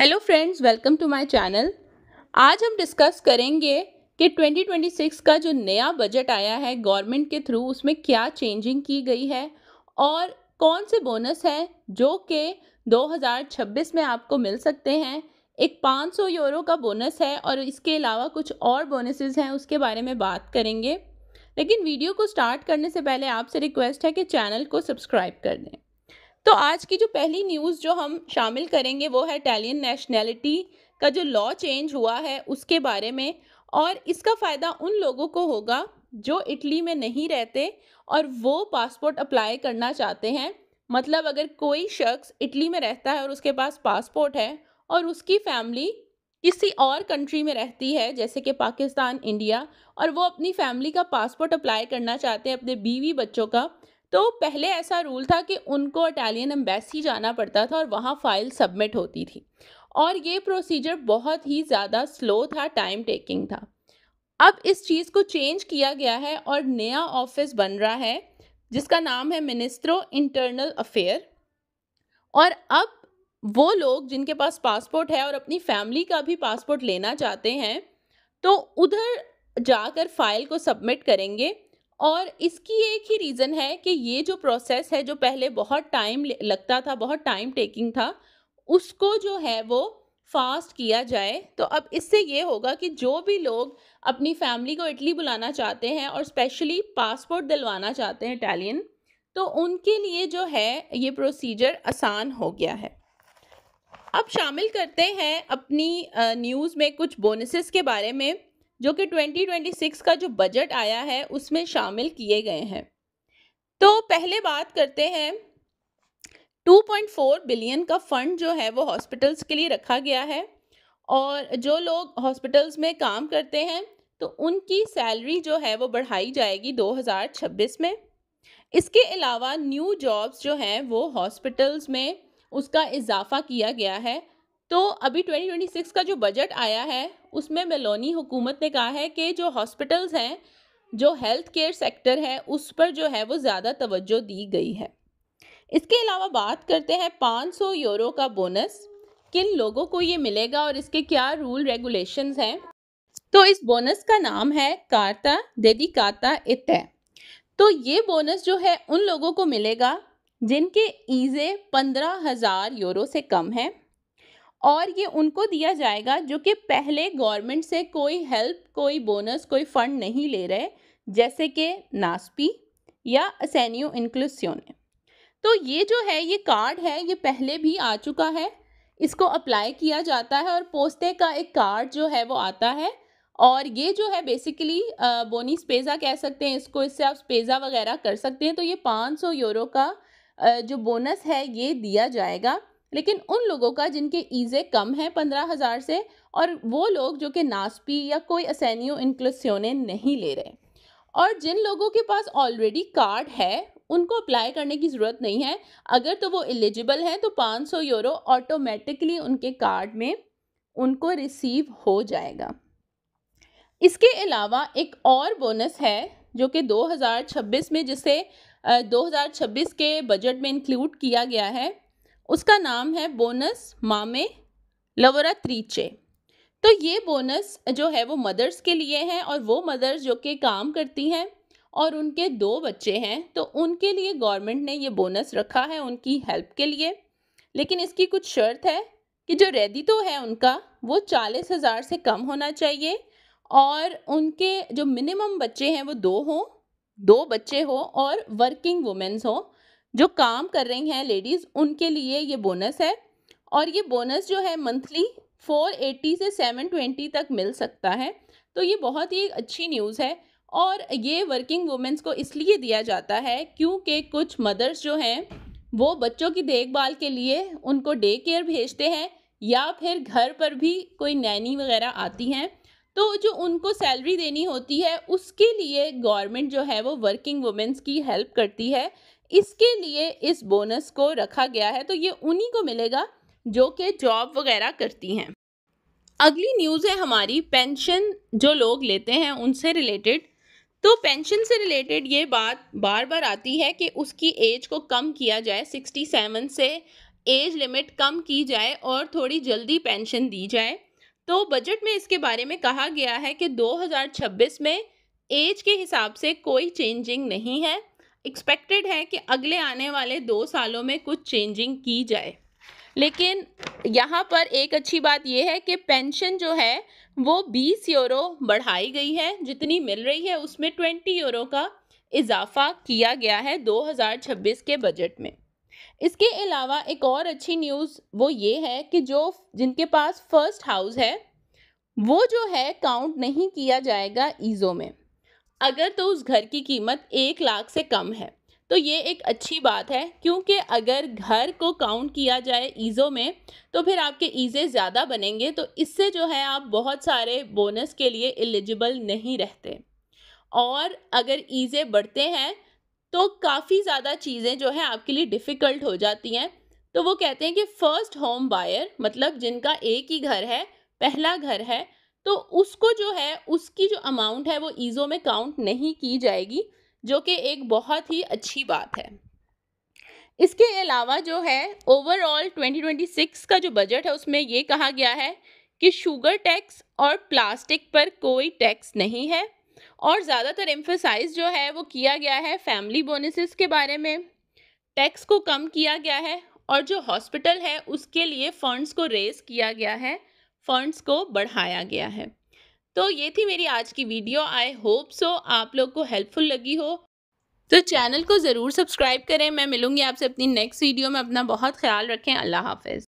Hello friends, welcome to my channel. आज हम discuss करेंगे कि 2026 का जो नया बजट आया है गवर्नमेंट के थ्रू, उसमें क्या चेंजिंग की गई है और कौन से बोनस हैं जो कि 2026 में आपको मिल सकते हैं। एक 500 यूरो का बोनस है और इसके अलावा कुछ और बोनसेस हैं, उसके बारे में बात करेंगे। लेकिन वीडियो को स्टार्ट करने से पहले आपसे रिक्वेस्ट है कि चैनल को सब्सक्राइब कर दें। तो आज की जो पहली न्यूज़ जो हम शामिल करेंगे वो है इटालियन नेशनैलिटी का जो लॉ चेंज हुआ है उसके बारे में। और इसका फ़ायदा उन लोगों को होगा जो इटली में नहीं रहते और वो पासपोर्ट अप्लाई करना चाहते हैं। मतलब अगर कोई शख्स इटली में रहता है और उसके पास पासपोर्ट है और उसकी फैमिली किसी और कंट्री में रहती है जैसे कि पाकिस्तान, इंडिया, और वो अपनी फैमिली का पासपोर्ट अप्लाई करना चाहते हैं अपने बीवी बच्चों का, तो पहले ऐसा रूल था कि उनको इटालियन एम्बेसी जाना पड़ता था और वहाँ फाइल सबमिट होती थी और ये प्रोसीजर बहुत ही ज़्यादा स्लो था, टाइम टेकिंग था। अब इस चीज़ को चेंज किया गया है और नया ऑफिस बन रहा है जिसका नाम है मिनिस्ट्रो इंटरनल अफेयर। और अब वो लोग जिनके पास पासपोर्ट है और अपनी फैमिली का भी पासपोर्ट लेना चाहते हैं तो उधर जाकर फाइल को सबमिट करेंगे। और इसकी एक ही रीज़न है कि ये जो प्रोसेस है जो पहले बहुत टाइम लगता था, बहुत टाइम टेकिंग था, उसको जो है वो फास्ट किया जाए। तो अब इससे ये होगा कि जो भी लोग अपनी फैमिली को इटली बुलाना चाहते हैं और स्पेशली पासपोर्ट दिलवाना चाहते हैं इटालियन, तो उनके लिए जो है ये प्रोसीजर आसान हो गया है। अब शामिल करते हैं अपनी न्यूज़ में कुछ बोनसेस के बारे में जो कि 2026 का जो बजट आया है उसमें शामिल किए गए हैं। तो पहले बात करते हैं 2.4 बिलियन का फंड जो है वो हॉस्पिटल्स के लिए रखा गया है। और जो लोग हॉस्पिटल्स में काम करते हैं तो उनकी सैलरी जो है वो बढ़ाई जाएगी 2026 में। इसके अलावा न्यू जॉब्स जो हैं वो हॉस्पिटल्स में उसका इजाफा किया गया है। तो अभी 2026 का जो बजट आया है उसमें मेलोनी हुकूमत ने कहा है कि जो हॉस्पिटल्स हैं, जो हेल्थ केयर सेक्टर है, उस पर जो है वो ज़्यादा तवज्जो दी गई है। इसके अलावा बात करते हैं 500 यूरो का बोनस किन लोगों को ये मिलेगा और इसके क्या रूल रेगुलेशंस हैं। तो इस बोनस का नाम है कार्ता डेडिकाता इत्ते। तो ये बोनस जो है उन लोगों को मिलेगा जिनके ईज़े 15,000 यूरो से कम है और ये उनको दिया जाएगा जो कि पहले गवर्नमेंट से कोई हेल्प, कोई बोनस, कोई फंड नहीं ले रहे, जैसे कि नास्पी या असेनियो इंक्लूसियोने। तो ये जो है ये कार्ड है, ये पहले भी आ चुका है, इसको अप्लाई किया जाता है और पोस्टे का एक कार्ड जो है वो आता है। और ये जो है बेसिकली बोनी स्पेज़ा कह सकते हैं इसको, इससे आप स्पेज़ा वगैरह कर सकते हैं। तो ये 500 यूरो का जो बोनस है ये दिया जाएगा, लेकिन उन लोगों का जिनके ईज़े कम है 15,000 से, और वो लोग जो कि नास्पी या कोई असेनियो इंक्लूसियोने नहीं ले रहे। और जिन लोगों के पास ऑलरेडी कार्ड है उनको अप्लाई करने की ज़रूरत नहीं है। अगर तो वो एलिजिबल हैं तो 500 यूरो ऑटोमेटिकली उनके कार्ड में उनको रिसीव हो जाएगा। इसके अलावा एक और बोनस है जो कि 2026 में, जिसे 2026 के बजट में इंक्लूड किया गया है, उसका नाम है बोनस मामे लवोरात्रीचे। तो ये बोनस जो है वो मदर्स के लिए है और वो मदर्स जो कि काम करती हैं और उनके 2 बच्चे हैं तो उनके लिए गवर्नमेंट ने ये बोनस रखा है उनकी हेल्प के लिए। लेकिन इसकी कुछ शर्त है कि जो रेडितो है उनका वो 40,000 से कम होना चाहिए और उनके जो मिनिमम बच्चे हैं वो 2 बच्चे हो और वर्किंग वुमेन्स हो, जो काम कर रही हैं लेडीज़, उनके लिए ये बोनस है। और ये बोनस जो है मंथली 480 से 720 तक मिल सकता है। तो ये बहुत ही अच्छी न्यूज़ है और ये वर्किंग वुमेन्स को इसलिए दिया जाता है क्योंकि कुछ मदर्स जो हैं वो बच्चों की देखभाल के लिए उनको डे केयर भेजते हैं या फिर घर पर भी कोई नैनी वगैरह आती हैं, तो जो उनको सैलरी देनी होती है उसके लिए गवर्नमेंट जो है वो वर्किंग वुमेन्स की हेल्प करती है। इसके लिए इस बोनस को रखा गया है। तो ये उन्हीं को मिलेगा जो कि जॉब वगैरह करती हैं। अगली न्यूज़ है हमारी पेंशन जो लोग लेते हैं उनसे रिलेटेड। तो पेंशन से रिलेटेड ये बात बार बार आती है कि उसकी एज को कम किया जाए 67 से एज लिमिट कम की जाए और थोड़ी जल्दी पेंशन दी जाए। तो बजट में इसके बारे में कहा गया है कि 2026 में एज के हिसाब से कोई चेंजिंग नहीं है। एक्सपेक्टेड है कि अगले आने वाले 2 सालों में कुछ चेंजिंग की जाए। लेकिन यहाँ पर एक अच्छी बात यह है कि पेंशन जो है वो 20 यूरो बढ़ाई गई है, जितनी मिल रही है उसमें 20 यूरो का इजाफा किया गया है 2026 के बजट में। इसके अलावा एक और अच्छी न्यूज़ वो ये है कि जो जिनके पास फर्स्ट हाउस है वो जो है काउंट नहीं किया जाएगा ईज़ो में, अगर तो उस घर की कीमत 1 लाख से कम है। तो ये एक अच्छी बात है, क्योंकि अगर घर को काउंट किया जाए ईज़ो में तो फिर आपके ईज़े ज़्यादा बनेंगे, तो इससे जो है आप बहुत सारे बोनस के लिए एलिजिबल नहीं रहते। और अगर ईज़े बढ़ते हैं तो काफ़ी ज़्यादा चीज़ें जो है आपके लिए डिफ़िकल्ट हो जाती हैं। तो वो कहते हैं कि फर्स्ट होम बायर मतलब जिनका एक ही घर है, पहला घर है, तो उसको जो है उसकी जो अमाउंट है वो ईज़ो में काउंट नहीं की जाएगी, जो कि एक बहुत ही अच्छी बात है। इसके अलावा जो है ओवरऑल 2026 का जो बजट है उसमें ये कहा गया है कि शुगर टैक्स और प्लास्टिक पर कोई टैक्स नहीं है, और ज़्यादातर एम्फसाइज जो है वो किया गया है फैमिली बोनसेस के बारे में। टैक्स को कम किया गया है और जो हॉस्पिटल है उसके लिए फंड्स को रेज किया गया है, फंड्स को बढ़ाया गया है। तो ये थी मेरी आज की वीडियो। आई होप सो आप लोग को हेल्पफुल लगी हो। तो चैनल को ज़रूर सब्सक्राइब करें। मैं मिलूंगी आपसे अपनी नेक्स्ट वीडियो में। अपना बहुत ख्याल रखें। अल्लाह हाफ़िज़।